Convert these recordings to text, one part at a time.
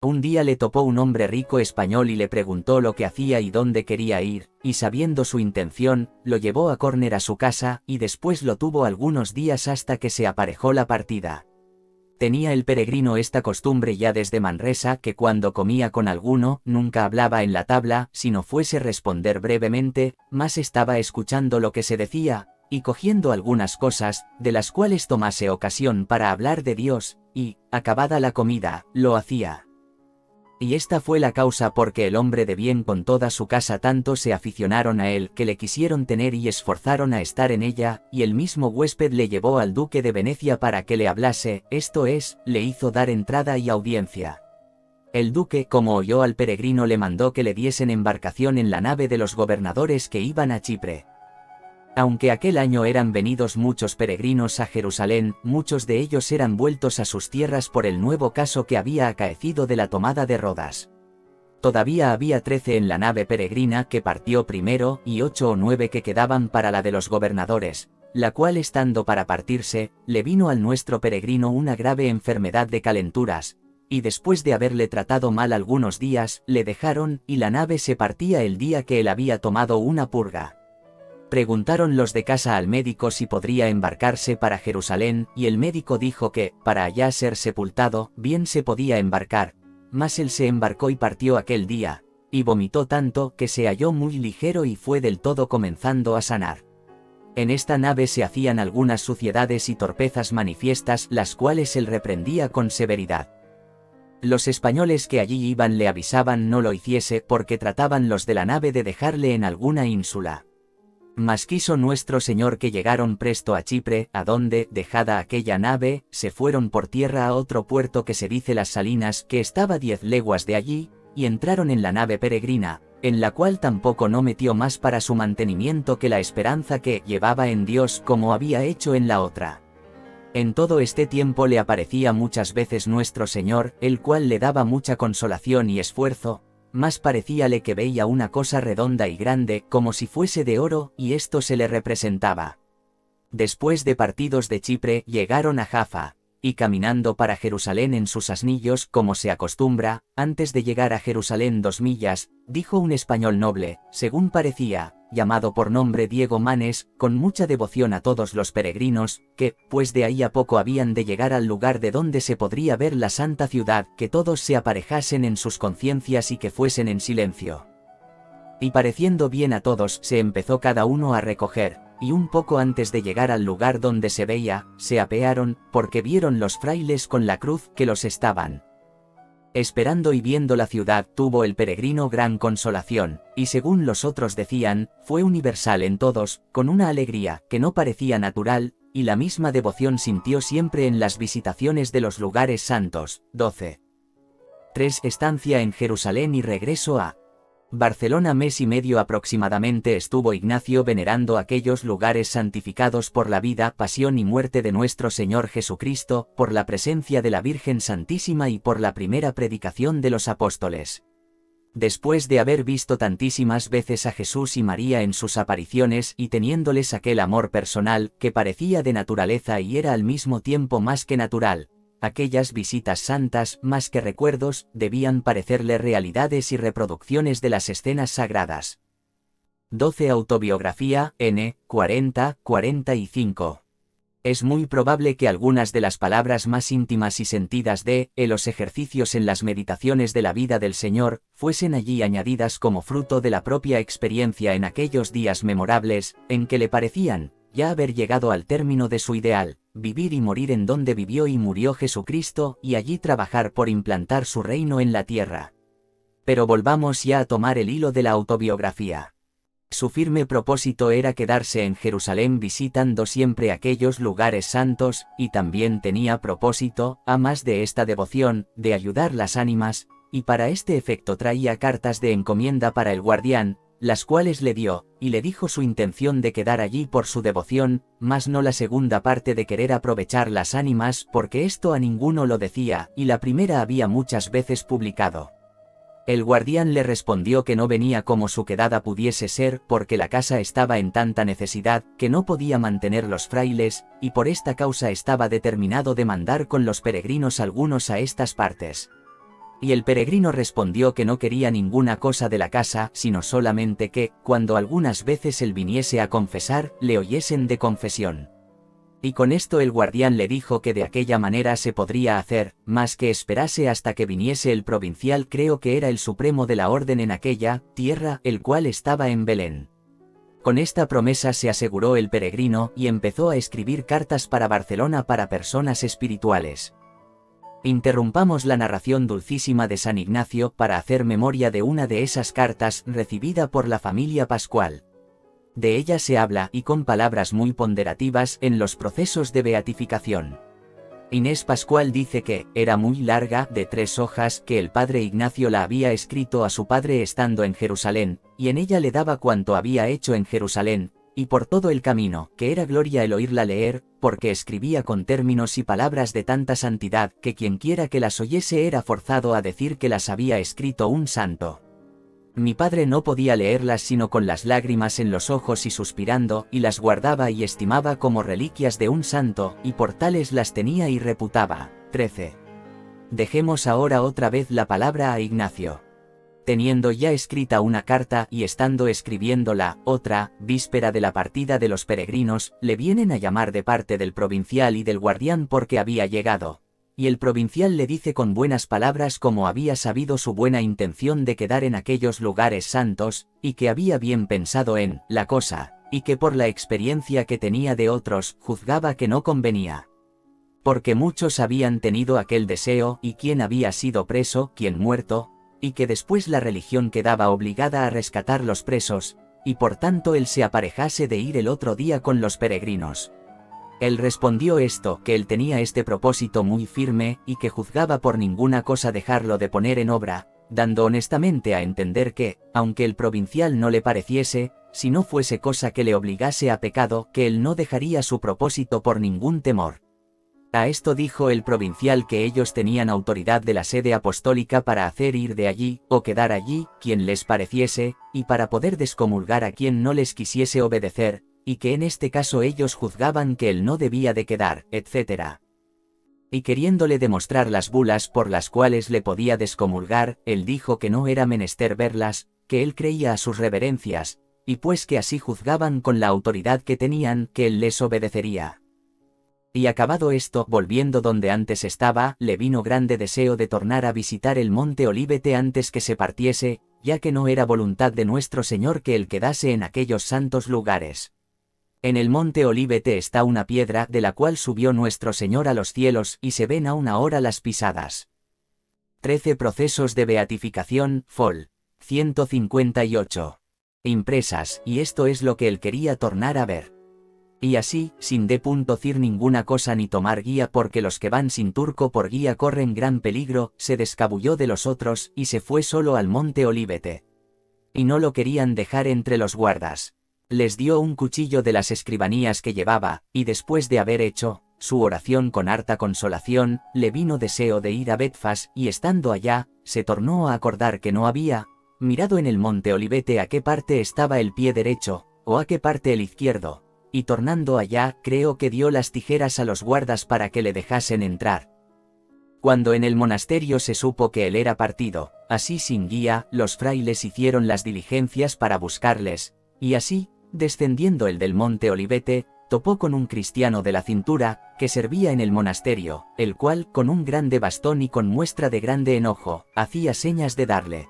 Un día le topó un hombre rico español y le preguntó lo que hacía y dónde quería ir, y sabiendo su intención, lo llevó a Corner a su casa, y después lo tuvo algunos días hasta que se aparejó la partida. Tenía el peregrino esta costumbre ya desde Manresa, que cuando comía con alguno, nunca hablaba en la tabla, sino fuese responder brevemente, mas estaba escuchando lo que se decía, y cogiendo algunas cosas, de las cuales tomase ocasión para hablar de Dios, y, acabada la comida, lo hacía. Y esta fue la causa porque el hombre de bien con toda su casa tanto se aficionaron a él que le quisieron tener y esforzaron a estar en ella, y el mismo huésped le llevó al duque de Venecia para que le hablase, esto es, le hizo dar entrada y audiencia. El duque, como oyó al peregrino, le mandó que le diesen embarcación en la nave de los gobernadores que iban a Chipre. Aunque aquel año eran venidos muchos peregrinos a Jerusalén, muchos de ellos eran vueltos a sus tierras por el nuevo caso que había acaecido de la tomada de Rodas. Todavía había 13 en la nave peregrina que partió primero y 8 o 9 que quedaban para la de los gobernadores, la cual estando para partirse, le vino al nuestro peregrino una grave enfermedad de calenturas, y después de haberle tratado mal algunos días, le dejaron y la nave se partía el día que él había tomado una purga. Preguntaron los de casa al médico si podría embarcarse para Jerusalén, y el médico dijo que, para allá ser sepultado, bien se podía embarcar, mas él se embarcó y partió aquel día, y vomitó tanto que se halló muy ligero y fue del todo comenzando a sanar. En esta nave se hacían algunas suciedades y torpezas manifiestas, las cuales él reprendía con severidad. Los españoles que allí iban le avisaban no lo hiciese porque trataban los de la nave de dejarle en alguna ínsula. Mas quiso nuestro Señor que llegaron presto a Chipre, a donde, dejada aquella nave, se fueron por tierra a otro puerto que se dice Las Salinas, que estaba 10 leguas de allí, y entraron en la nave peregrina, en la cual tampoco no metió más para su mantenimiento que la esperanza que llevaba en Dios como había hecho en la otra. En todo este tiempo le aparecía muchas veces nuestro Señor, el cual le daba mucha consolación y esfuerzo, más parecíale que veía una cosa redonda y grande, como si fuese de oro, y esto se le representaba. Después de partidos de Chipre, llegaron a Jaffa, y caminando para Jerusalén en sus asnillos, como se acostumbra, antes de llegar a Jerusalén 2 millas, dijo un español noble, según parecía, llamado por nombre Diego Manes, con mucha devoción a todos los peregrinos, que, pues de ahí a poco habían de llegar al lugar de donde se podría ver la santa ciudad, que todos se aparejasen en sus conciencias y que fuesen en silencio. Y pareciendo bien a todos, se empezó cada uno a recoger, y un poco antes de llegar al lugar donde se veía, se apearon, porque vieron los frailes con la cruz que los estaban esperando, y viendo la ciudad tuvo el peregrino gran consolación, y según los otros decían, fue universal en todos, con una alegría que no parecía natural, y la misma devoción sintió siempre en las visitaciones de los lugares santos. 12. 3. Estancia en Jerusalén y regreso a Barcelona. Mes y medio aproximadamente estuvo Ignacio venerando aquellos lugares santificados por la vida, pasión y muerte de nuestro Señor Jesucristo, por la presencia de la Virgen Santísima y por la primera predicación de los apóstoles. Después de haber visto tantísimas veces a Jesús y María en sus apariciones y teniéndoles aquel amor personal que parecía de naturaleza y era al mismo tiempo más que natural, aquellas visitas santas, más que recuerdos, debían parecerle realidades y reproducciones de las escenas sagradas. 12. Autobiografía, N. 40-45. Es muy probable que algunas de las palabras más íntimas y sentidas de los ejercicios en las meditaciones de la vida del Señor, fuesen allí añadidas como fruto de la propia experiencia en aquellos días memorables, en que le parecían ya haber llegado al término de su ideal, vivir y morir en donde vivió y murió Jesucristo, y allí trabajar por implantar su reino en la tierra. Pero volvamos ya a tomar el hilo de la autobiografía. Su firme propósito era quedarse en Jerusalén visitando siempre aquellos lugares santos, y también tenía propósito, a más de esta devoción, de ayudar las ánimas, y para este efecto traía cartas de encomienda para el guardián, las cuales le dio, y le dijo su intención de quedar allí por su devoción, mas no la segunda parte de querer aprovechar las ánimas, porque esto a ninguno lo decía, y la primera había muchas veces publicado. El guardián le respondió que no venía como su quedada pudiese ser, porque la casa estaba en tanta necesidad, que no podía mantener los frailes, y por esta causa estaba determinado de mandar con los peregrinos algunos a estas partes. Y el peregrino respondió que no quería ninguna cosa de la casa, sino solamente que, cuando algunas veces él viniese a confesar, le oyesen de confesión. Y con esto el guardián le dijo que de aquella manera se podría hacer, más que esperase hasta que viniese el provincial, creo que era el supremo de la orden en aquella tierra, el cual estaba en Belén. Con esta promesa se aseguró el peregrino y empezó a escribir cartas para Barcelona para personas espirituales. Interrumpamos la narración dulcísima de San Ignacio para hacer memoria de una de esas cartas recibida por la familia Pascual. De ella se habla, y con palabras muy ponderativas, en los procesos de beatificación. Inés Pascual dice que era muy larga, de 3 hojas, que el padre Ignacio la había escrito a su padre estando en Jerusalén, y en ella le daba cuanto había hecho en Jerusalén, y por todo el camino, que era gloria el oírla leer, porque escribía con términos y palabras de tanta santidad, que quienquiera que las oyese era forzado a decir que las había escrito un santo. Mi padre no podía leerlas sino con las lágrimas en los ojos y suspirando, y las guardaba y estimaba como reliquias de un santo, y por tales las tenía y reputaba. 13. Dejemos ahora otra vez la palabra a Ignacio. Teniendo ya escrita una carta y estando escribiéndola, otra, víspera de la partida de los peregrinos, le vienen a llamar de parte del provincial y del guardián porque había llegado. Y el provincial le dice con buenas palabras cómo había sabido su buena intención de quedar en aquellos lugares santos, y que había bien pensado en la cosa, y que por la experiencia que tenía de otros, juzgaba que no convenía. Porque muchos habían tenido aquel deseo, y quién había sido preso, quién muerto, y que después la religión quedaba obligada a rescatar los presos, y por tanto él se aparejase de ir el otro día con los peregrinos. Él respondió esto, que él tenía este propósito muy firme, y que juzgaba por ninguna cosa dejarlo de poner en obra, dando honestamente a entender que, aunque el provincial no le pareciese, si no fuese cosa que le obligase a pecado, que él no dejaría su propósito por ningún temor. A esto dijo el provincial que ellos tenían autoridad de la sede apostólica para hacer ir de allí, o quedar allí, quien les pareciese, y para poder descomulgar a quien no les quisiese obedecer, y que en este caso ellos juzgaban que él no debía de quedar, etc. Y queriéndole demostrar las bulas por las cuales le podía descomulgar, él dijo que no era menester verlas, que él creía a sus reverencias, y pues que así juzgaban con la autoridad que tenían, que él les obedecería. Y acabado esto, volviendo donde antes estaba, le vino grande deseo de tornar a visitar el monte Olívete antes que se partiese, ya que no era voluntad de nuestro Señor que él quedase en aquellos santos lugares. En el monte Olívete está una piedra de la cual subió nuestro Señor a los cielos y se ven aún ahora las pisadas. 13 procesos de beatificación, fol. 158. Impresas, y esto es lo que él quería tornar a ver. Y así, sin decir ninguna cosa ni tomar guía porque los que van sin turco por guía corren gran peligro, se descabulló de los otros y se fue solo al monte Olívete. Y no lo querían dejar entre los guardas. Les dio un cuchillo de las escribanías que llevaba, y después de haber hecho su oración con harta consolación, le vino deseo de ir a Betfas, y estando allá, se tornó a acordar que no había mirado en el monte Olívete a qué parte estaba el pie derecho, o a qué parte el izquierdo, y tornando allá, creo que dio las tijeras a los guardas para que le dejasen entrar. Cuando en el monasterio se supo que él era partido, así sin guía, los frailes hicieron las diligencias para buscarles, y así, descendiendo el del monte Olívete, topó con un cristiano de la cintura, que servía en el monasterio, el cual, con un grande bastón y con muestra de grande enojo, hacía señas de darle.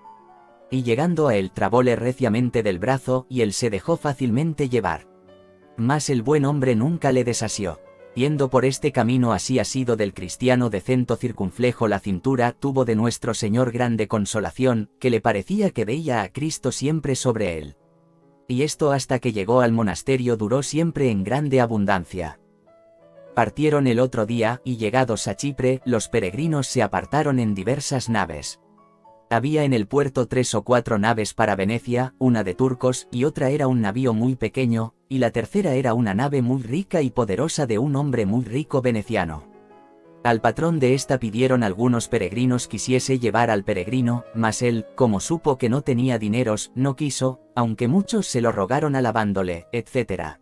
Y llegando a él trabóle reciamente del brazo, y él se dejó fácilmente llevar. Mas el buen hombre nunca le desasió. Yendo por este camino así ha sido del cristiano de cento circunflejo la cintura, tuvo de nuestro Señor grande consolación, que le parecía que veía a Cristo siempre sobre él. Y esto hasta que llegó al monasterio duró siempre en grande abundancia. Partieron el otro día, y llegados a Chipre, los peregrinos se apartaron en diversas naves. Había en el puerto 3 o 4 naves para Venecia, una de turcos, y otra era un navío muy pequeño, y la tercera era una nave muy rica y poderosa de un hombre muy rico veneciano. Al patrón de esta pidieron algunos peregrinos quisiese llevar al peregrino, mas él, como supo que no tenía dineros, no quiso, aunque muchos se lo rogaron alabándole, etc.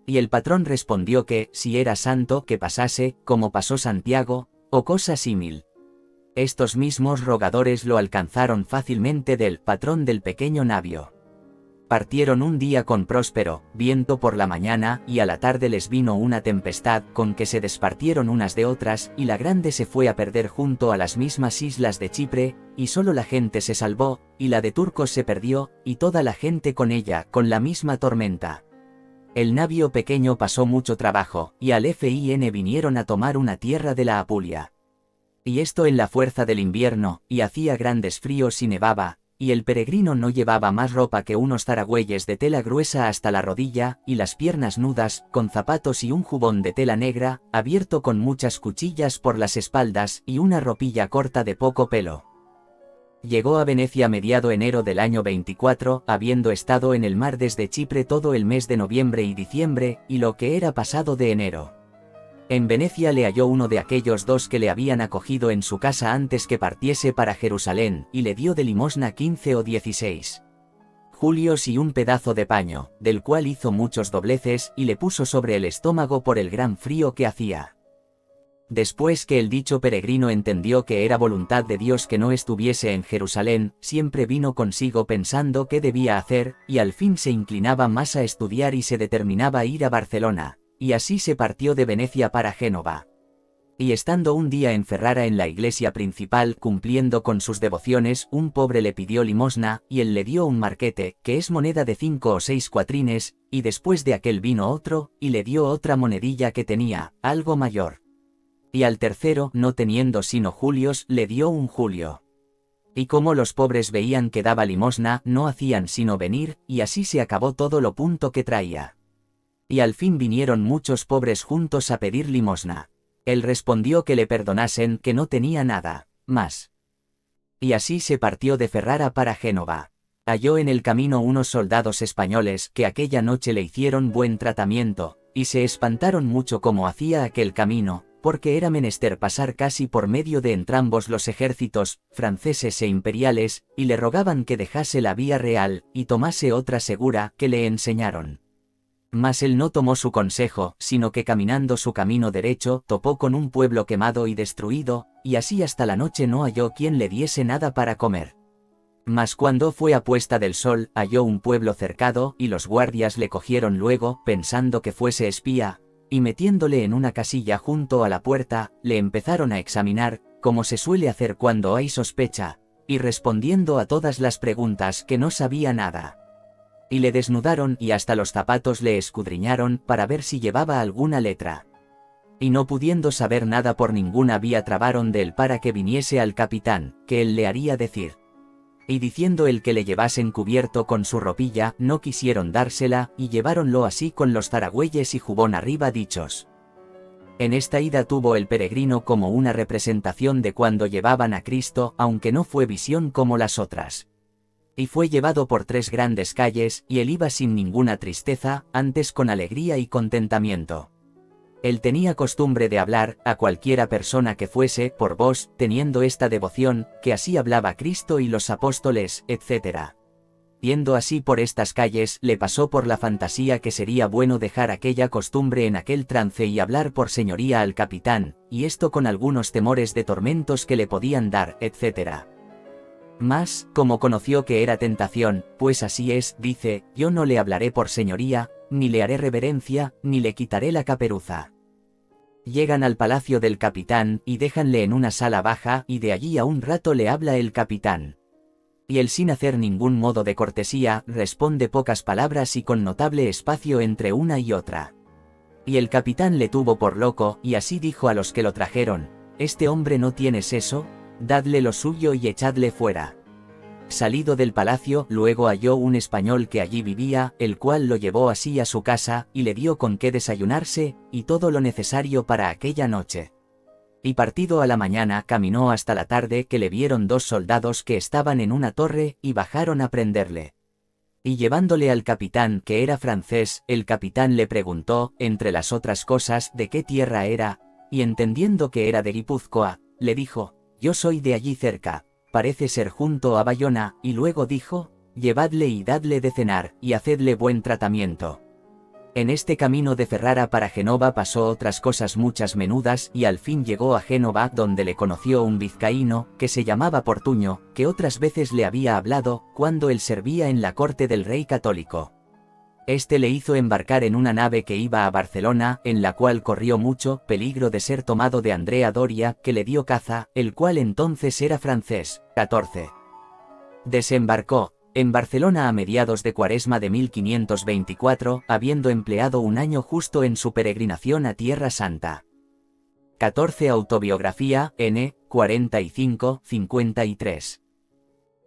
Y el patrón respondió que, si era santo, que pasase, como pasó Santiago, o cosa símil. Estos mismos rogadores lo alcanzaron fácilmente del patrón del pequeño navío. Partieron un día con próspero viento por la mañana, y a la tarde les vino una tempestad, con que se despartieron unas de otras, y la grande se fue a perder junto a las mismas islas de Chipre, y solo la gente se salvó, y la de Turcos se perdió, y toda la gente con ella, con la misma tormenta. El navío pequeño pasó mucho trabajo, y al fin vinieron a tomar una tierra de la Apulia. Y esto en la fuerza del invierno, y hacía grandes fríos y nevaba, y el peregrino no llevaba más ropa que unos zaragüeyes de tela gruesa hasta la rodilla, y las piernas nudas, con zapatos y un jubón de tela negra, abierto con muchas cuchillas por las espaldas, y una ropilla corta de poco pelo. Llegó a Venecia a mediado enero del año 24, habiendo estado en el mar desde Chipre todo el mes de noviembre y diciembre, y lo que era pasado de enero. En Venecia le halló uno de aquellos dos que le habían acogido en su casa antes que partiese para Jerusalén, y le dio de limosna 15 o 16 julios y un pedazo de paño, del cual hizo muchos dobleces, y le puso sobre el estómago por el gran frío que hacía. Después que el dicho peregrino entendió que era voluntad de Dios que no estuviese en Jerusalén, siempre vino consigo pensando qué debía hacer, y al fin se inclinaba más a estudiar y se determinaba a ir a Barcelona. Y así se partió de Venecia para Génova. Y estando un día en Ferrara en la iglesia principal cumpliendo con sus devociones, un pobre le pidió limosna, y él le dio un marquete, que es moneda de 5 o 6 cuatrines, y después de aquel vino otro, y le dio otra monedilla que tenía, algo mayor. Y al tercero, no teniendo sino julios, le dio un julio. Y como los pobres veían que daba limosna, no hacían sino venir, y así se acabó todo lo punto que traía. Y al fin vinieron muchos pobres juntos a pedir limosna. Él respondió que le perdonasen, que no tenía nada más. Y así se partió de Ferrara para Génova. Halló en el camino unos soldados españoles que aquella noche le hicieron buen tratamiento, y se espantaron mucho como hacía aquel camino, porque era menester pasar casi por medio de entrambos los ejércitos, franceses e imperiales, y le rogaban que dejase la vía real, y tomase otra segura, que le enseñaron. Mas él no tomó su consejo, sino que caminando su camino derecho, topó con un pueblo quemado y destruido, y así hasta la noche no halló quien le diese nada para comer. Mas cuando fue a puesta del sol, halló un pueblo cercado, y los guardias le cogieron luego, pensando que fuese espía, y metiéndole en una casilla junto a la puerta, le empezaron a examinar, como se suele hacer cuando hay sospecha, y respondiendo a todas las preguntas que no sabía nada. Y le desnudaron y hasta los zapatos le escudriñaron para ver si llevaba alguna letra. Y no pudiendo saber nada por ninguna vía trabaron de él para que viniese al capitán, que él le haría decir. Y diciendo el que le llevasen cubierto con su ropilla, no quisieron dársela, y lleváronlo así con los zaragüeyes y jubón arriba dichos. En esta ida tuvo el peregrino como una representación de cuando llevaban a Cristo, aunque no fue visión como las otras. Y fue llevado por 3 grandes calles, y él iba sin ninguna tristeza, antes con alegría y contentamiento. Él tenía costumbre de hablar, a cualquiera persona que fuese, por vos, teniendo esta devoción, que así hablaba Cristo y los apóstoles, etc. Yendo así por estas calles, le pasó por la fantasía que sería bueno dejar aquella costumbre en aquel trance y hablar por señoría al capitán, y esto con algunos temores de tormentos que le podían dar, etc. Mas, como conoció que era tentación, pues así es, dice, yo no le hablaré por señoría, ni le haré reverencia, ni le quitaré la caperuza. Llegan al palacio del capitán, y déjanle en una sala baja, y de allí a un rato le habla el capitán. Y él sin hacer ningún modo de cortesía, responde pocas palabras y con notable espacio entre una y otra. Y el capitán le tuvo por loco, y así dijo a los que lo trajeron, «¿Este hombre no tiene seso? Dadle lo suyo y echadle fuera». Salido del palacio, luego halló un español que allí vivía, el cual lo llevó así a su casa, y le dio con qué desayunarse, y todo lo necesario para aquella noche. Y partido a la mañana caminó hasta la tarde que le vieron 2 soldados que estaban en una torre, y bajaron a prenderle. Y llevándole al capitán que era francés, el capitán le preguntó, entre las otras cosas, de qué tierra era, y entendiendo que era de Guipúzcoa, le dijo, yo soy de allí cerca, parece ser junto a Bayona, y luego dijo, llevadle y dadle de cenar, y hacedle buen tratamiento. En este camino de Ferrara para Génova pasó otras cosas muchas menudas y al fin llegó a Génova, donde le conoció un vizcaíno, que se llamaba Portuño, que otras veces le había hablado, cuando él servía en la corte del rey católico. Este le hizo embarcar en una nave que iba a Barcelona, en la cual corrió mucho peligro de ser tomado de Andrea Doria, que le dio caza, el cual entonces era francés. 14. Desembarcó en Barcelona a mediados de Cuaresma de 1524, habiendo empleado un año justo en su peregrinación a Tierra Santa. 14. Autobiografía, N. 45-53.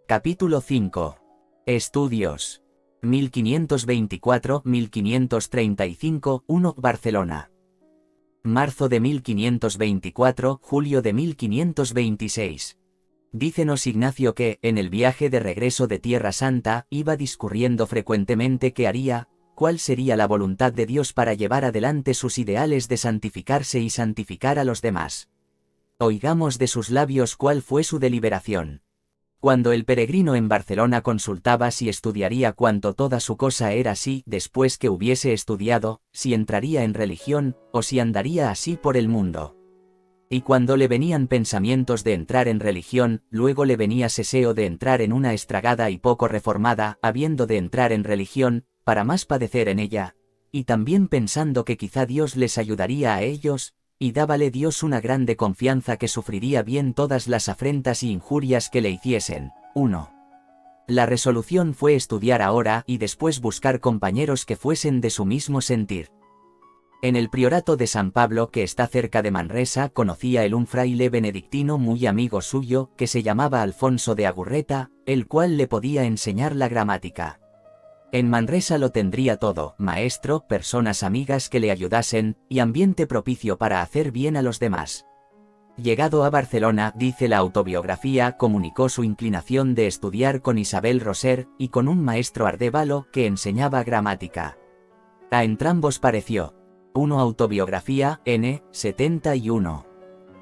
Capítulo 5. Estudios. 1524-1535, 1. Barcelona. Marzo de 1524, julio de 1526. Dícenos Ignacio que, en el viaje de regreso de Tierra Santa, iba discurriendo frecuentemente qué haría, cuál sería la voluntad de Dios para llevar adelante sus ideales de santificarse y santificar a los demás. Oigamos de sus labios cuál fue su deliberación. Cuando el peregrino en Barcelona consultaba si estudiaría cuanto toda su cosa era así, después que hubiese estudiado, si entraría en religión, o si andaría así por el mundo. Y cuando le venían pensamientos de entrar en religión, luego le venía seseo de entrar en una estragada y poco reformada, habiendo de entrar en religión, para más padecer en ella, y también pensando que quizá Dios les ayudaría a ellos, y dábale Dios una grande confianza que sufriría bien todas las afrentas y injurias que le hiciesen. 1. La resolución fue estudiar ahora y después buscar compañeros que fuesen de su mismo sentir. En el priorato de San Pablo, que está cerca de Manresa, conocía él un fraile benedictino muy amigo suyo, que se llamaba Alfonso de Agurreta, el cual le podía enseñar la gramática. En Manresa lo tendría todo: maestro, personas amigas que le ayudasen, y ambiente propicio para hacer bien a los demás. Llegado a Barcelona, dice la autobiografía, comunicó su inclinación de estudiar con Isabel Roser, y con un maestro Ardévalo, que enseñaba gramática. A entrambos pareció. 1. Autobiografía, N. 71.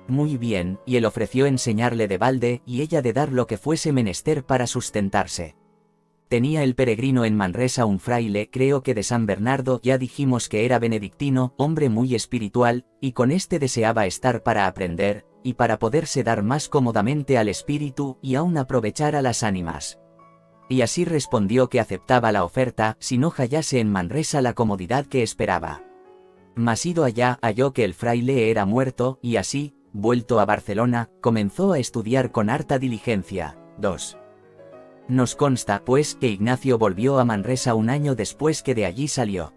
Muy bien, y él ofreció enseñarle de balde, y ella de dar lo que fuese menester para sustentarse. Tenía el peregrino en Manresa un fraile, creo que de San Bernardo, ya dijimos que era benedictino, hombre muy espiritual, y con este deseaba estar para aprender, y para poderse dar más cómodamente al espíritu, y aún aprovechar a las ánimas. Y así respondió que aceptaba la oferta, si no hallase en Manresa la comodidad que esperaba. Mas ido allá, halló que el fraile era muerto, y así, vuelto a Barcelona, comenzó a estudiar con harta diligencia. 2. Nos consta, pues, que Ignacio volvió a Manresa un año después que de allí salió.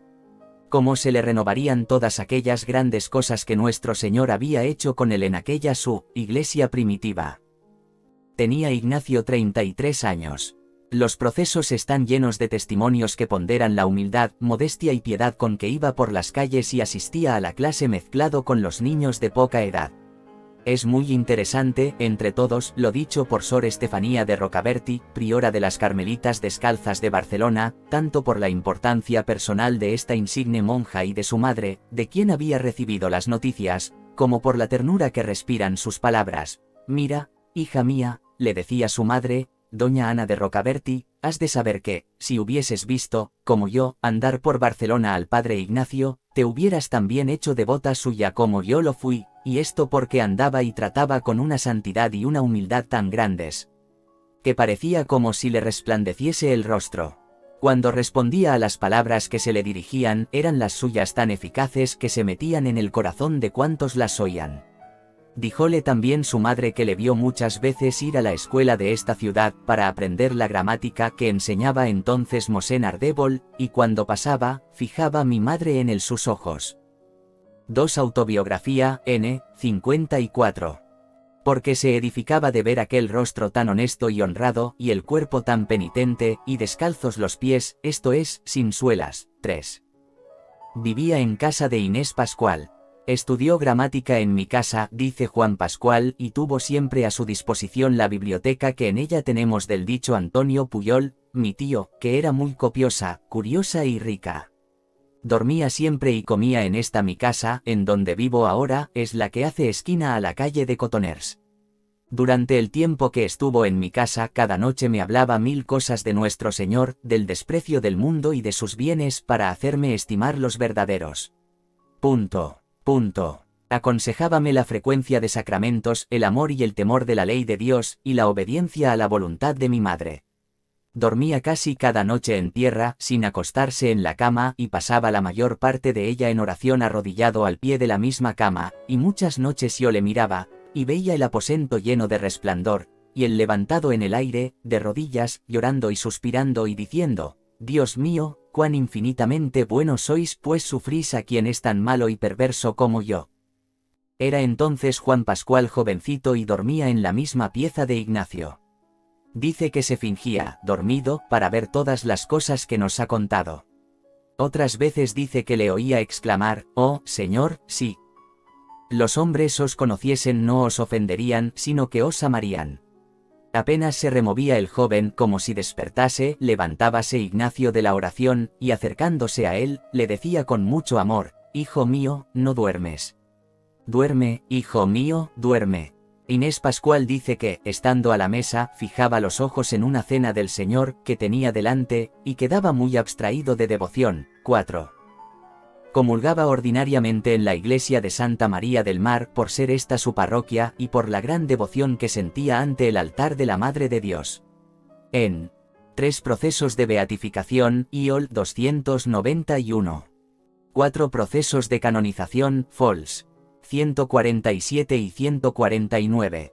Cómo se le renovarían todas aquellas grandes cosas que nuestro Señor había hecho con él en aquella su iglesia primitiva. Tenía Ignacio 33 años. Los procesos están llenos de testimonios que ponderan la humildad, modestia y piedad con que iba por las calles y asistía a la clase mezclado con los niños de poca edad. Es muy interesante, entre todos, lo dicho por Sor Estefanía de Rocabertí, priora de las Carmelitas Descalzas de Barcelona, tanto por la importancia personal de esta insigne monja y de su madre, de quien había recibido las noticias, como por la ternura que respiran sus palabras. Mira, hija mía, le decía su madre, doña Ana de Rocabertí, has de saber que, si hubieses visto, como yo, andar por Barcelona al padre Ignacio, te hubieras también hecho devota suya como yo lo fui, y esto porque andaba y trataba con una santidad y una humildad tan grandes, que parecía como si le resplandeciese el rostro. Cuando respondía a las palabras que se le dirigían, eran las suyas tan eficaces que se metían en el corazón de cuantos las oían. Díjole también su madre que le vio muchas veces ir a la escuela de esta ciudad para aprender la gramática que enseñaba entonces Mosén Ardébol, y cuando pasaba, fijaba mi madre en él sus ojos. 2. Autobiografía, N. 54. Porque se edificaba de ver aquel rostro tan honesto y honrado, y el cuerpo tan penitente, y descalzos los pies, esto es, sin suelas. 3. Vivía en casa de Inés Pascual. Estudió gramática en mi casa, dice Juan Pascual, y tuvo siempre a su disposición la biblioteca que en ella tenemos del dicho Antonio Puyol, mi tío, que era muy copiosa, curiosa y rica. Dormía siempre y comía en esta mi casa, en donde vivo ahora, es la que hace esquina a la calle de Cotoners. Durante el tiempo que estuvo en mi casa, cada noche me hablaba 1000 cosas de nuestro Señor, del desprecio del mundo y de sus bienes para hacerme estimar los verdaderos. Aconsejábame la frecuencia de sacramentos, el amor y el temor de la ley de Dios, y la obediencia a la voluntad de mi madre. Dormía casi cada noche en tierra, sin acostarse en la cama, y pasaba la mayor parte de ella en oración arrodillado al pie de la misma cama, y muchas noches yo le miraba, y veía el aposento lleno de resplandor, y él levantado en el aire, de rodillas, llorando y suspirando y diciendo: Dios mío, cuán infinitamente bueno sois, pues sufrís a quien es tan malo y perverso como yo. Era entonces Juan Pascual jovencito y dormía en la misma pieza de Ignacio. Dice que se fingía dormido para ver todas las cosas que nos ha contado. Otras veces dice que le oía exclamar: «Oh, Señor, si los hombres os conociesen no os ofenderían, sino que os amarían». Apenas se removía el joven como si despertase, levantábase Ignacio de la oración, y acercándose a él, le decía con mucho amor: «Hijo mío, no duermes. Duerme, hijo mío, duerme». Inés Pascual dice que, estando a la mesa, fijaba los ojos en una cena del Señor que tenía delante, y quedaba muy abstraído de devoción. 4. Comulgaba ordinariamente en la iglesia de Santa María del Mar por ser esta su parroquia y por la gran devoción que sentía ante el altar de la Madre de Dios. En 3 procesos de beatificación, IOL 291. 4 procesos de canonización, FOLS 147 y 149.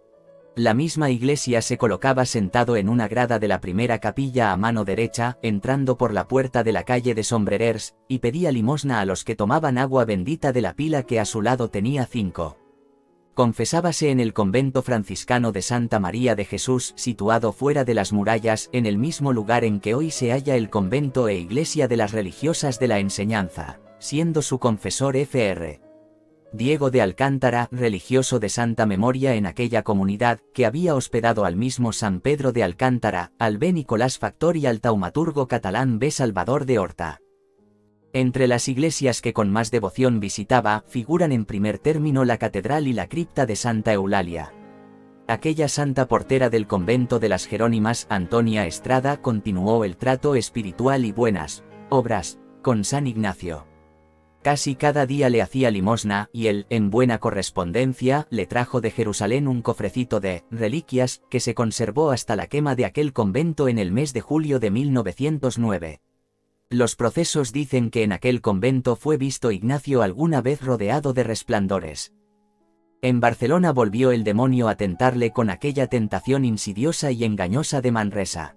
La misma iglesia se colocaba sentado en una grada de la primera capilla a mano derecha, entrando por la puerta de la calle de Sombrerers, y pedía limosna a los que tomaban agua bendita de la pila que a su lado tenía 5. Confesábase en el convento franciscano de Santa María de Jesús, situado fuera de las murallas, en el mismo lugar en que hoy se halla el convento e iglesia de las religiosas de la enseñanza, siendo su confesor Fr. Diego de Alcántara, religioso de santa memoria en aquella comunidad, que había hospedado al mismo San Pedro de Alcántara, al B. Nicolás Factor y al taumaturgo catalán B. Salvador de Horta. Entre las iglesias que con más devoción visitaba, figuran en primer término la catedral y la cripta de Santa Eulalia. Aquella santa portera del convento de las Jerónimas, Antonia Estrada, continuó el trato espiritual y buenas obras con San Ignacio. Casi cada día le hacía limosna, y él, en buena correspondencia, le trajo de Jerusalén un cofrecito de reliquias, que se conservó hasta la quema de aquel convento en el mes de julio de 1909. Los procesos dicen que en aquel convento fue visto Ignacio alguna vez rodeado de resplandores. En Barcelona volvió el demonio a tentarle con aquella tentación insidiosa y engañosa de Manresa.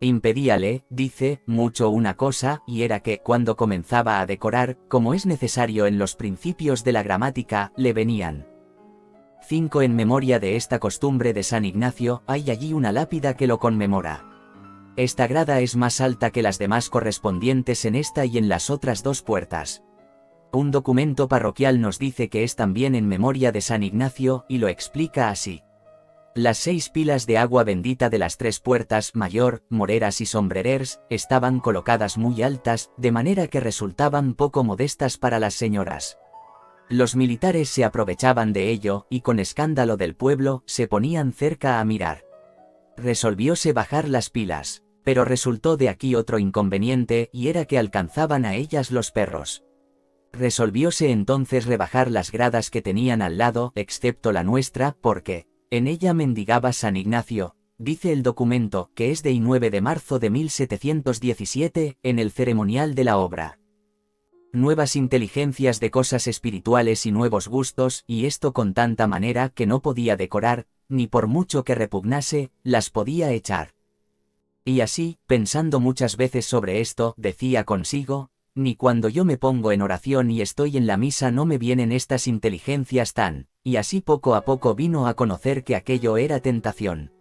Impedíale, dice, mucho una cosa, y era que, cuando comenzaba a decorar, como es necesario en los principios de la gramática, le venían 5. En memoria de esta costumbre de San Ignacio, hay allí una lápida que lo conmemora. Esta grada es más alta que las demás correspondientes en esta y en las otras 2 puertas. Un documento parroquial nos dice que es también en memoria de San Ignacio, y lo explica así. Las 6 pilas de agua bendita de las 3 puertas, Mayor, Moreras y Sombrerers, estaban colocadas muy altas, de manera que resultaban poco modestas para las señoras. Los militares se aprovechaban de ello, y con escándalo del pueblo, se ponían cerca a mirar. Resolvióse bajar las pilas, pero resultó de aquí otro inconveniente, y era que alcanzaban a ellas los perros. Resolvióse entonces rebajar las gradas que tenían al lado, excepto la nuestra, porque en ella mendigaba San Ignacio, dice el documento, que es de 9 de marzo de 1717, en el ceremonial de la obra. Nuevas inteligencias de cosas espirituales y nuevos gustos, y esto con tanta manera que no podía decorar, ni por mucho que repugnase, las podía echar. Y así, pensando muchas veces sobre esto, decía consigo: ni cuando yo me pongo en oración y estoy en la misa no me vienen estas inteligencias tan, y así poco a poco vino a conocer que aquello era tentación.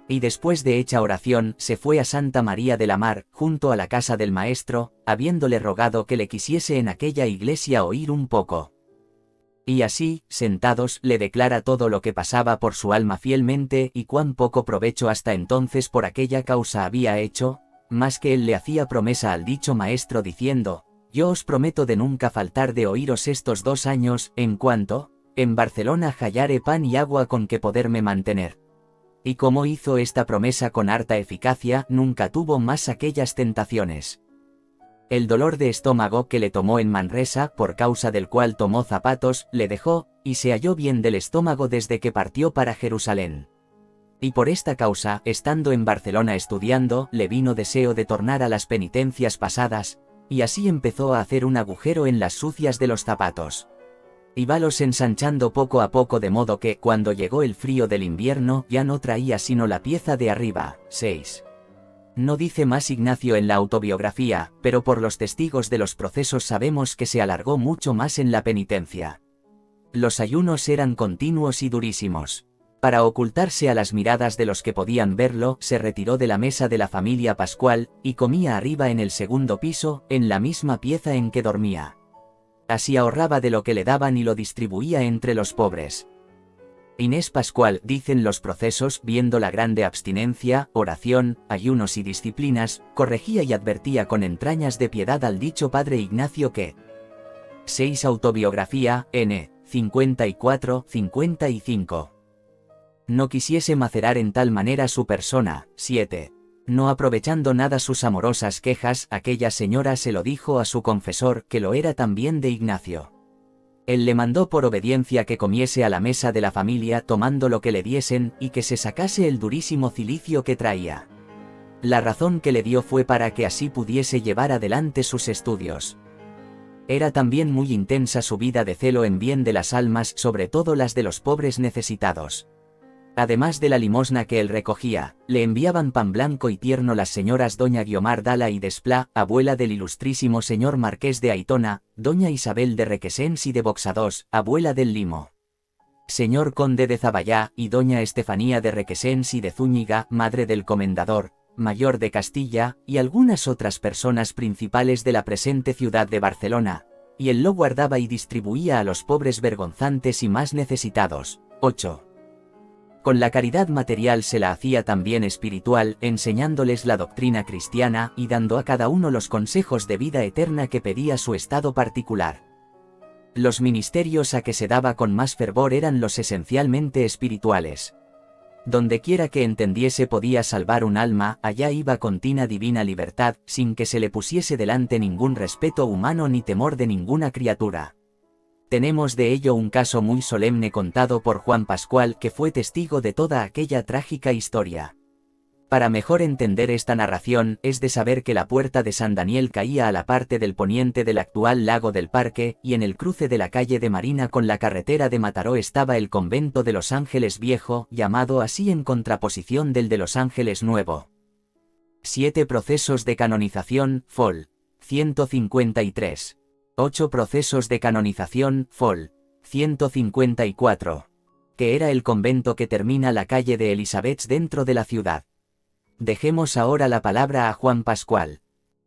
Y después de hecha oración, se fue a Santa María de la Mar, junto a la casa del maestro, habiéndole rogado que le quisiese en aquella iglesia oír un poco. Y así, sentados, le declara todo lo que pasaba por su alma fielmente y cuán poco provecho hasta entonces por aquella causa había hecho, más que él le hacía promesa al dicho maestro diciendo: yo os prometo de nunca faltar de oíros estos 2 años, en cuanto en Barcelona hallaré pan y agua con que poderme mantener. Y como hizo esta promesa con harta eficacia, nunca tuvo más aquellas tentaciones. El dolor de estómago que le tomó en Manresa, por causa del cual tomó zapatos, le dejó, y se halló bien del estómago desde que partió para Jerusalén. Y por esta causa, estando en Barcelona estudiando, le vino deseo de tornar a las penitencias pasadas, y así empezó a hacer un agujero en las sucias de los zapatos. Y valos ensanchando poco a poco, de modo que, cuando llegó el frío del invierno, ya no traía sino la pieza de arriba. 6. No dice más Ignacio en la autobiografía, pero por los testigos de los procesos sabemos que se alargó mucho más en la penitencia. Los ayunos eran continuos y durísimos. Para ocultarse a las miradas de los que podían verlo, se retiró de la mesa de la familia Pascual, y comía arriba en el segundo piso, en la misma pieza en que dormía. Así ahorraba de lo que le daban y lo distribuía entre los pobres. Inés Pascual, dicen los procesos, viendo la grande abstinencia, oración, ayunos y disciplinas, corregía y advertía con entrañas de piedad al dicho padre Ignacio que 6. Autobiografía, n. 54-55. No quisiese macerar en tal manera su persona. 7. No aprovechando nada sus amorosas quejas, aquella señora se lo dijo a su confesor, que lo era también de Ignacio. Él le mandó por obediencia que comiese a la mesa de la familia tomando lo que le diesen, y que se sacase el durísimo cilicio que traía. La razón que le dio fue para que así pudiese llevar adelante sus estudios. Era también muy intensa su vida de celo en bien de las almas, sobre todo las de los pobres necesitados. Además de la limosna que él recogía, le enviaban pan blanco y tierno las señoras doña Guiomar Dala y Desplá, abuela del ilustrísimo señor marqués de Aitona, doña Isabel de Requesens y de Boxadós, abuela del Limo, señor conde de Zavallá, y doña Estefanía de Requesens y de Zúñiga, madre del comendador mayor de Castilla, y algunas otras personas principales de la presente ciudad de Barcelona, y él lo guardaba y distribuía a los pobres vergonzantes y más necesitados. 8. Con la caridad material se la hacía también espiritual, enseñándoles la doctrina cristiana y dando a cada uno los consejos de vida eterna que pedía su estado particular. Los ministerios a que se daba con más fervor eran los esencialmente espirituales. Dondequiera que entendiese podía salvar un alma, allá iba continua divina libertad, sin que se le pusiese delante ningún respeto humano ni temor de ninguna criatura. Tenemos de ello un caso muy solemne contado por Juan Pascual, que fue testigo de toda aquella trágica historia. Para mejor entender esta narración, es de saber que la puerta de San Daniel caía a la parte del poniente del actual lago del Parque, y en el cruce de la calle de Marina con la carretera de Mataró estaba el convento de Los Ángeles Viejo, llamado así en contraposición del de Los Ángeles Nuevo. 7 procesos de canonización, fol. 153. 8 procesos de canonización, fol. 154. Que era el convento que termina la calle de Elizabeth dentro de la ciudad. Dejemos ahora la palabra a Juan Pascual.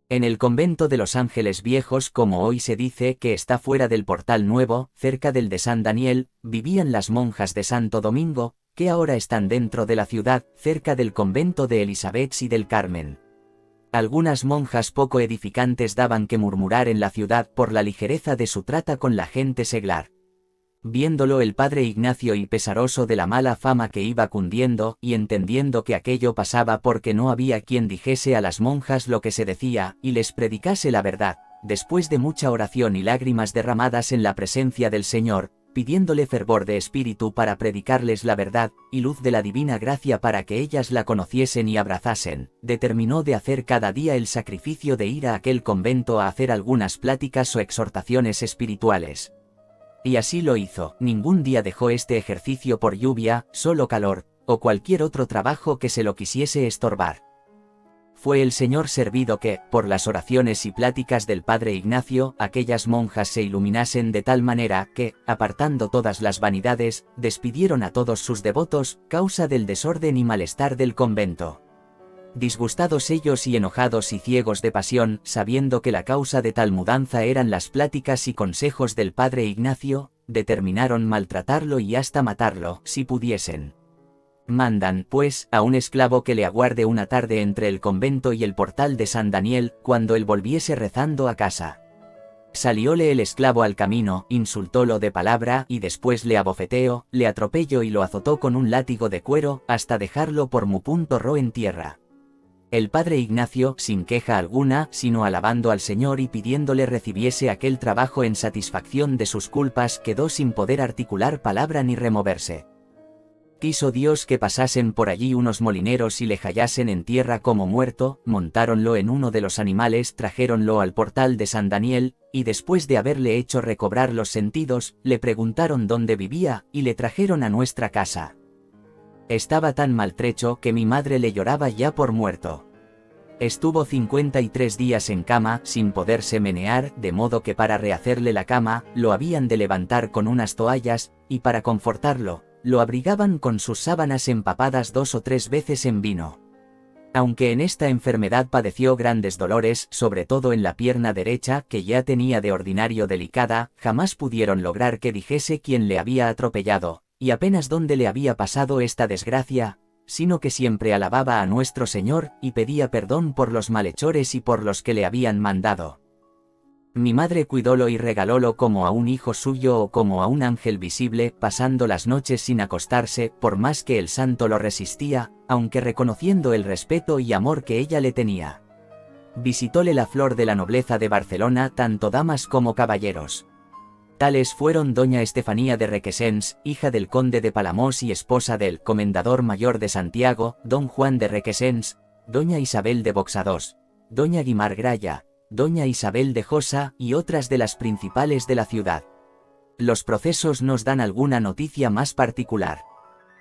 En el convento de Los Ángeles Viejos, como hoy se dice, que está fuera del Portal Nuevo, cerca del de San Daniel, vivían las monjas de Santo Domingo, que ahora están dentro de la ciudad, cerca del convento de Elizabeth y del Carmen. Algunas monjas poco edificantes daban que murmurar en la ciudad por la ligereza de su trata con la gente seglar. Viéndolo el padre Ignacio y pesaroso de la mala fama que iba cundiendo, y entendiendo que aquello pasaba porque no había quien dijese a las monjas lo que se decía, y les predicase la verdad, después de mucha oración y lágrimas derramadas en la presencia del Señor, pidiéndole fervor de espíritu para predicarles la verdad, y luz de la divina gracia para que ellas la conociesen y abrazasen, determinó de hacer cada día el sacrificio de ir a aquel convento a hacer algunas pláticas o exhortaciones espirituales. Y así lo hizo. Ningún día dejó este ejercicio por lluvia, solo calor, o cualquier otro trabajo que se lo quisiese estorbar. Fue el Señor servido que, por las oraciones y pláticas del padre Ignacio, aquellas monjas se iluminasen de tal manera que, apartando todas las vanidades, despidieron a todos sus devotos, causa del desorden y malestar del convento. Disgustados ellos y enojados y ciegos de pasión, sabiendo que la causa de tal mudanza eran las pláticas y consejos del padre Ignacio, determinaron maltratarlo y hasta matarlo, si pudiesen. Mandan, pues, a un esclavo que le aguarde una tarde entre el convento y el portal de San Daniel, cuando él volviese rezando a casa. Salióle el esclavo al camino, insultólo de palabra y después le abofeteó, le atropelló y lo azotó con un látigo de cuero, hasta dejarlo por mu punto ro en tierra. El padre Ignacio, sin queja alguna, sino alabando al Señor y pidiéndole recibiese aquel trabajo en satisfacción de sus culpas, quedó sin poder articular palabra ni removerse. Quiso Dios que pasasen por allí unos molineros y le hallasen en tierra como muerto, montáronlo en uno de los animales, trajéronlo al portal de San Daniel, y después de haberle hecho recobrar los sentidos, le preguntaron dónde vivía, y le trajeron a nuestra casa. Estaba tan maltrecho que mi madre le lloraba ya por muerto. Estuvo 53 días en cama, sin poderse menear, de modo que para rehacerle la cama, lo habían de levantar con unas toallas, y para confortarlo, lo abrigaban con sus sábanas empapadas 2 o 3 veces en vino. Aunque en esta enfermedad padeció grandes dolores, sobre todo en la pierna derecha, que ya tenía de ordinario delicada, jamás pudieron lograr que dijese quién le había atropellado, y apenas dónde le había pasado esta desgracia, sino que siempre alababa a nuestro Señor, y pedía perdón por los malhechores y por los que le habían mandado. Mi madre cuidólo y regalólo como a un hijo suyo o como a un ángel visible, pasando las noches sin acostarse, por más que el santo lo resistía, aunque reconociendo el respeto y amor que ella le tenía. Visitóle la flor de la nobleza de Barcelona, tanto damas como caballeros. Tales fueron doña Estefanía de Requesens, hija del conde de Palamós y esposa del comendador mayor de Santiago, don Juan de Requesens, doña Isabel de Boxadós, doña Guimar Gralla, doña Isabel de Josa y otras de las principales de la ciudad. Los procesos nos dan alguna noticia más particular.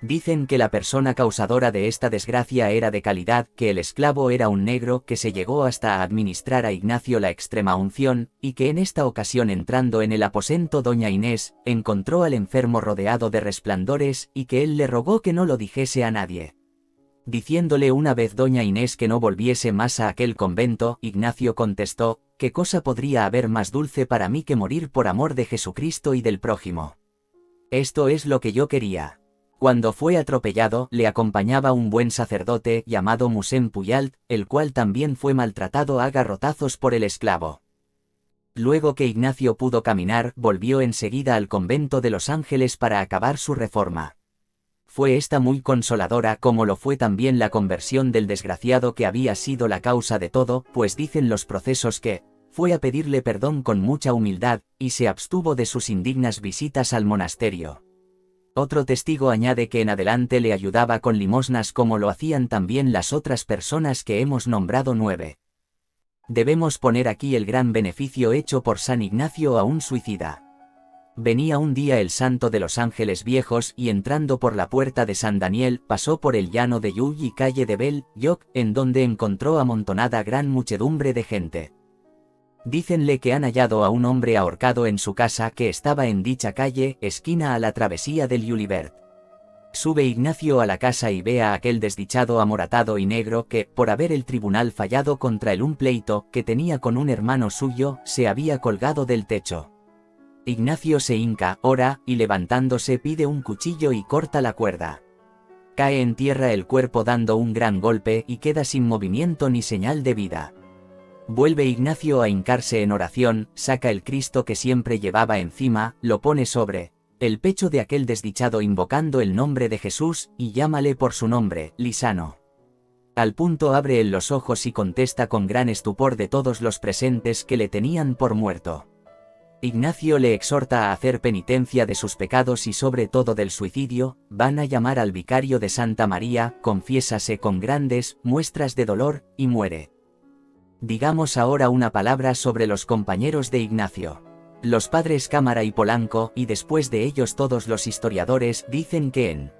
Dicen que la persona causadora de esta desgracia era de calidad, que el esclavo era un negro que se llegó hasta a administrar a Ignacio la extrema unción, y que en esta ocasión entrando en el aposento doña Inés, encontró al enfermo rodeado de resplandores, y que él le rogó que no lo dijese a nadie. Diciéndole una vez doña Inés que no volviese más a aquel convento, Ignacio contestó, ¿qué cosa podría haber más dulce para mí que morir por amor de Jesucristo y del prójimo? Esto es lo que yo quería. Cuando fue atropellado, le acompañaba un buen sacerdote llamado Musén Puyalt, el cual también fue maltratado a garrotazos por el esclavo. Luego que Ignacio pudo caminar, volvió enseguida al convento de los Ángeles para acabar su reforma. Fue esta muy consoladora, como lo fue también la conversión del desgraciado que había sido la causa de todo, pues dicen los procesos que fue a pedirle perdón con mucha humildad, y se abstuvo de sus indignas visitas al monasterio. Otro testigo añade que en adelante le ayudaba con limosnas como lo hacían también las otras personas que hemos nombrado 9. Debemos poner aquí el gran beneficio hecho por San Ignacio a un suicida. Venía un día el santo de los Ángeles Viejos y entrando por la puerta de San Daniel, pasó por el llano de Llull y calle de Bell, Lloc, en donde encontró amontonada gran muchedumbre de gente. Dícenle que han hallado a un hombre ahorcado en su casa que estaba en dicha calle, esquina a la travesía del Julibert. Sube Ignacio a la casa y ve a aquel desdichado amoratado y negro que, por haber el tribunal fallado contra él un pleito que tenía con un hermano suyo, se había colgado del techo. Ignacio se hinca, ora, y levantándose pide un cuchillo y corta la cuerda. Cae en tierra el cuerpo dando un gran golpe y queda sin movimiento ni señal de vida. Vuelve Ignacio a hincarse en oración, saca el Cristo que siempre llevaba encima, lo pone sobre el pecho de aquel desdichado invocando el nombre de Jesús, y llámale por su nombre, Lisano. Al punto abre él los ojos y contesta con gran estupor de todos los presentes que le tenían por muerto. Ignacio le exhorta a hacer penitencia de sus pecados y sobre todo del suicidio, van a llamar al vicario de Santa María, confiésase con grandes muestras de dolor, y muere. Digamos ahora una palabra sobre los compañeros de Ignacio. Los padres Cámara y Polanco, y después de ellos todos los historiadores, dicen que en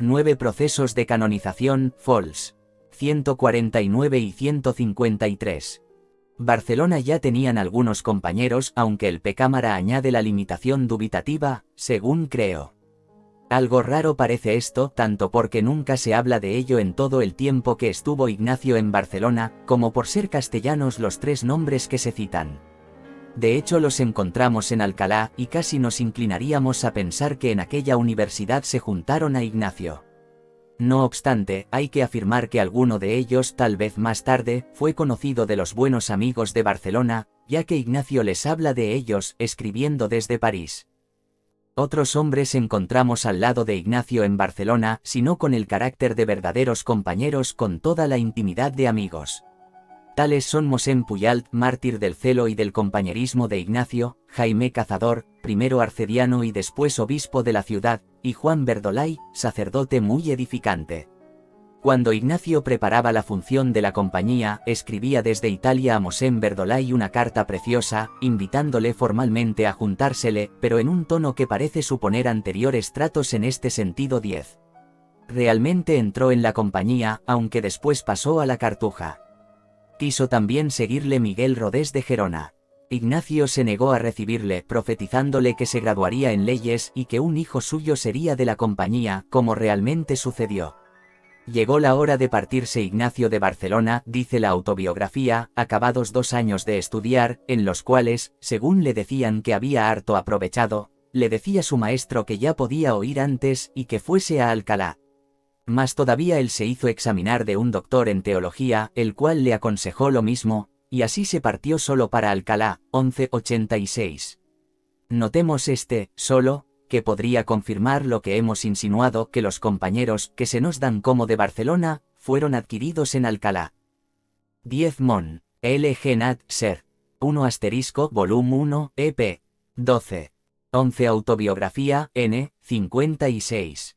9 procesos de canonización, Fols. 149 y 153. Barcelona ya tenían algunos compañeros, aunque el P-Cámara añade la limitación dubitativa, según creo. Algo raro parece esto, tanto porque nunca se habla de ello en todo el tiempo que estuvo Ignacio en Barcelona, como por ser castellanos los 3 nombres que se citan. De hecho los encontramos en Alcalá, y casi nos inclinaríamos a pensar que en aquella universidad se juntaron a Ignacio. No obstante, hay que afirmar que alguno de ellos, tal vez más tarde, fue conocido de los buenos amigos de Barcelona, ya que Ignacio les habla de ellos, escribiendo desde París. Otros hombres encontramos al lado de Ignacio en Barcelona, sino con el carácter de verdaderos compañeros con toda la intimidad de amigos. Tales son Mosén Puyalt, mártir del celo y del compañerismo de Ignacio, Jaime Cazador, primero arcediano y después obispo de la ciudad, y Juan Berdolay, sacerdote muy edificante. Cuando Ignacio preparaba la función de la compañía, escribía desde Italia a Mosén Berdolay una carta preciosa, invitándole formalmente a juntársele, pero en un tono que parece suponer anteriores tratos en este sentido. 10. Realmente entró en la compañía, aunque después pasó a la Cartuja. Quiso también seguirle Miguel Rodés de Gerona. Ignacio se negó a recibirle, profetizándole que se graduaría en leyes y que un hijo suyo sería de la compañía, como realmente sucedió. Llegó la hora de partirse Ignacio de Barcelona, dice la autobiografía, acabados 2 años de estudiar, en los cuales, según le decían que había harto aprovechado, le decía su maestro que ya podía oír antes y que fuese a Alcalá. Mas todavía él se hizo examinar de un doctor en teología, el cual le aconsejó lo mismo, y así se partió solo para Alcalá, 1186. Notemos solo, que podría confirmar lo que hemos insinuado, que los compañeros que se nos dan como de Barcelona, fueron adquiridos en Alcalá. 10 Mon. L.G. Nat. Ser. 1 Volum 1, ep. 12. 11 Autobiografía, n. 56.